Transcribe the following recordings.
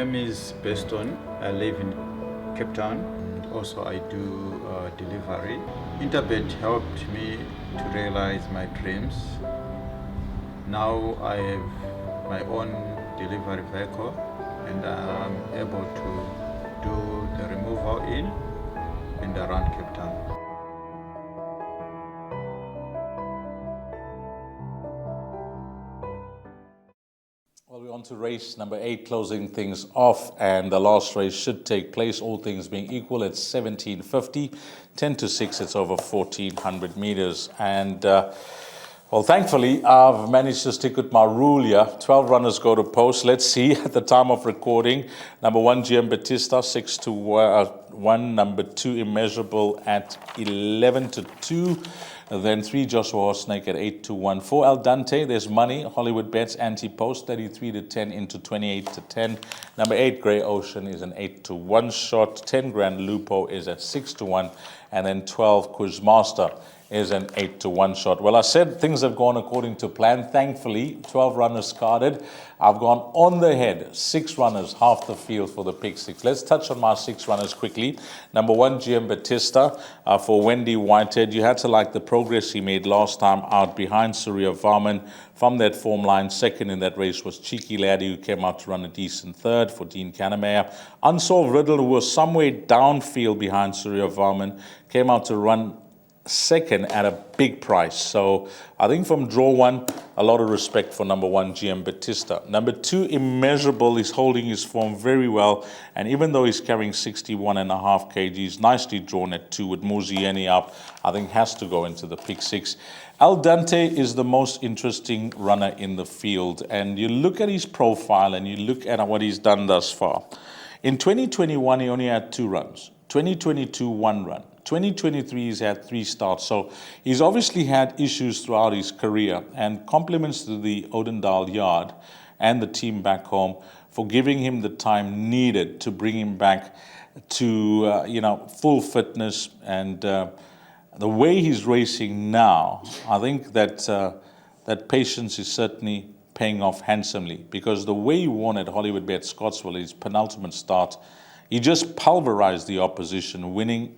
name is Beston. I live in Cape Town. Also, I do delivery. Interbet helped me to realize my dreams. Now I have my own delivery vehicle and I'm able to do the removal in and around Cape Town. Well, we're on to race number 8, closing things off, and the last race should take place, all things being equal, at 1750. 10 to 6, it's over 1,400 meters. And, well, thankfully, I've managed to stick with my rule here. 12 runners go to post. Let's see, at the time of recording, number 1, GM Batista, 6 to 1. Number 2, Immeasurable at 11 to 2. Then 3, Joshua Horsnake at 8 to 1. 4, Al Dante, there's money. Hollywoodbets anti-post, 33 to 10 into 28 to 10. Number 8, Grey Ocean, is an 8 to 1 shot. 10, Grand Lupo is at 6 to 1. And then 12, Quizmaster is an 8 to 1 shot. Well, I said things have gone according to plan. Thankfully, 12 runners carded. I've gone on the head, 6 runners, half the field for the pick 6. Let's touch on my 6 runners quickly. Number 1, GM Batista for Wendy Whitehead. You had to like the progress he made last time out behind Surya Varman. From that form line, second in that race was Cheeky Laddie, who came out to run a decent third for Dean Kannemeyer. Unsolved Riddle, who was somewhere downfield behind Surya Varman, came out to run second at a big price. So I think from draw 1, a lot of respect for number 1, GM Batista. Number 2, Immeasurable, is holding his form very well. And even though he's carrying 61.5 kgs, nicely drawn at 2 with Muzieni up, I think has to go into the pick 6. Al Dante is the most interesting runner in the field. And you look at his profile and you look at what he's done thus far. In 2021, he only had 2 runs. 2022, 1 run. 2023, he's had 3 starts. So he's obviously had issues throughout his career, and compliments to the Odendal yard and the team back home for giving him the time needed to bring him back to full fitness. And the way he's racing now, I think that that patience is certainly paying off handsomely, because the way he won at Hollywoodbets Scottsville, his penultimate start, he just pulverized the opposition, winning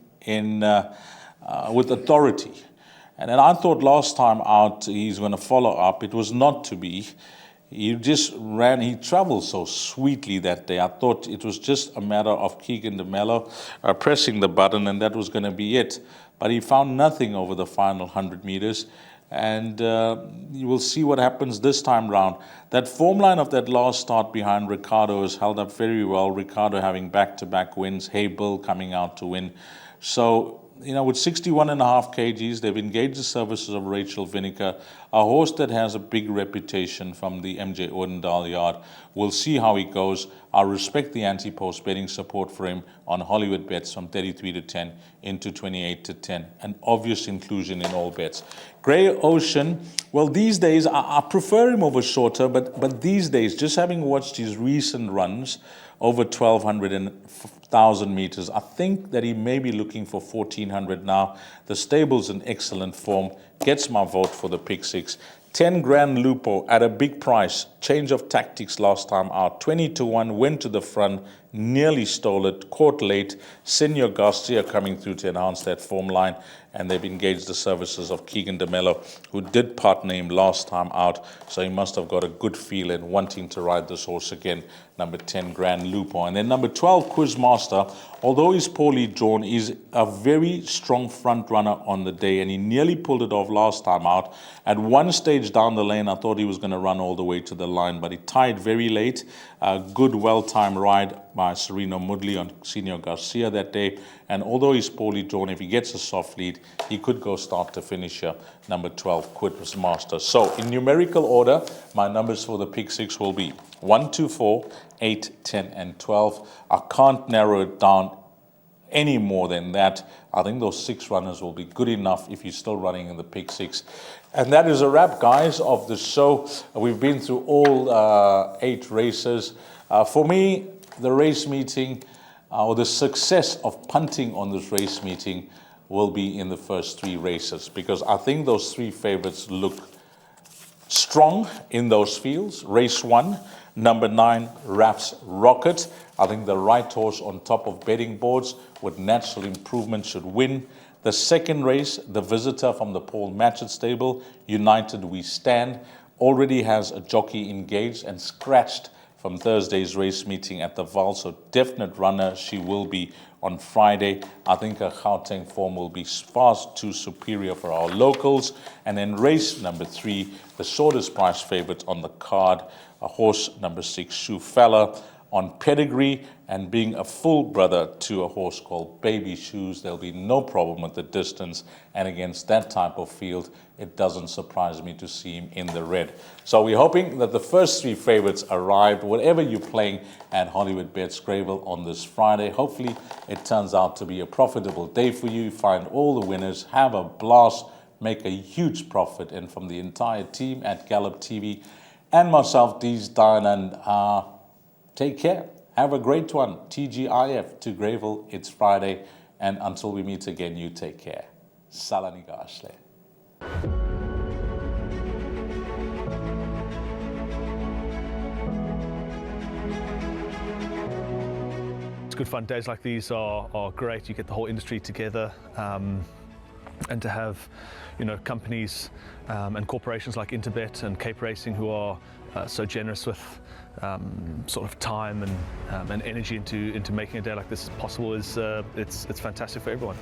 with authority. And then I thought last time out he's going to follow up. It was not to be. He just ran. He traveled so sweetly that day. I thought it was just a matter of Keegan DeMello pressing the button, and that was going to be it. But he found nothing over the final 100 meters. And you will see what happens this time round. That form line of that last start behind Ricardo has held up very well. Ricardo having back-to-back wins. Hey Bill coming out to win. So, with 61.5 kgs, they've engaged the services of Rachel Vinegar, a horse that has a big reputation from the MJ Odendal yard. We'll see how he goes. I respect the anti-post betting support for him on Hollywood bets from 33 to 10 into 28 to 10. An obvious inclusion in all bets. Grey Ocean, well, these days, I prefer him over shorter, but these days, just having watched his recent runs over 1,200 and 1,000 meters, I think that he may be looking for 1,400 now. The stable's in excellent form. Gets my vote for the pick 6. 10, Grand Lupo at a big price. Change of tactics last time out. 20 to 1, went to the front, nearly stole it, caught late. Senor Garcia coming through to enhance that form line. And they've engaged the services of Keegan DeMello, who did partner him last time out. So he must have got a good feel in wanting to ride this horse again. Number 10, Grand Lupo. And then number 12, Quizmaster. Although he's poorly drawn, he's a very strong front runner on the day. And he nearly pulled it off last time out. At one stage down the lane, I thought he was going to run all the way to the line. But he tied very late. A good, well-timed ride by Sereno Mudley on Senor Garcia that day. And although he's poorly drawn, if he gets a soft lead, he could go start to finish here. Number 12, Quizmaster. So in numerical order, my numbers for the pick 6 will be 1, 2, 4, 8, 10, and 12. I can't narrow it down any more than that. I think those 6 runners will be good enough if you're still running in the pick 6. And that is a wrap, guys, of the show. We've been through all 8 races. For me, the race meeting, or the success of punting on this race meeting, will be in the first 3 races, because I think those 3 favorites look strong in those fields. Race 1, Number 9, Raff's Rocket. I think the right horse on top of betting boards with natural improvement should win. The second race, the visitor from the Paul Matchett stable, United We Stand, already has a jockey engaged and scratched from Thursday's race meeting at the Val, so definite runner she will be on Friday. I think her Gauteng form will be far too superior for our locals. And then race number 3, the shortest price favorite on the card, a horse number 6, Shoe Fella, on pedigree and being a full brother to a horse called Baby Shoes. There'll be no problem with the distance, and against that type of field, it doesn't surprise me to see him in the red. So we're hoping that the first 3 favorites arrive. Whatever you're playing at Hollywoodbets Greyville on this Friday, hopefully it turns out to be a profitable day for you. Find all the winners, have a blast, make a huge profit. And from the entire team at Gallop TV and myself, Dees Diane, take care. Have a great one. TGIF to Greyville. It's Friday. And until we meet again, you take care. Salani Gashle. It's good fun. Days like these are great. You get the whole industry together. And to have, companies and corporations like Interbet and Cape Racing who are so generous with sort of time and energy into making a day like this possible is it's fantastic for everyone.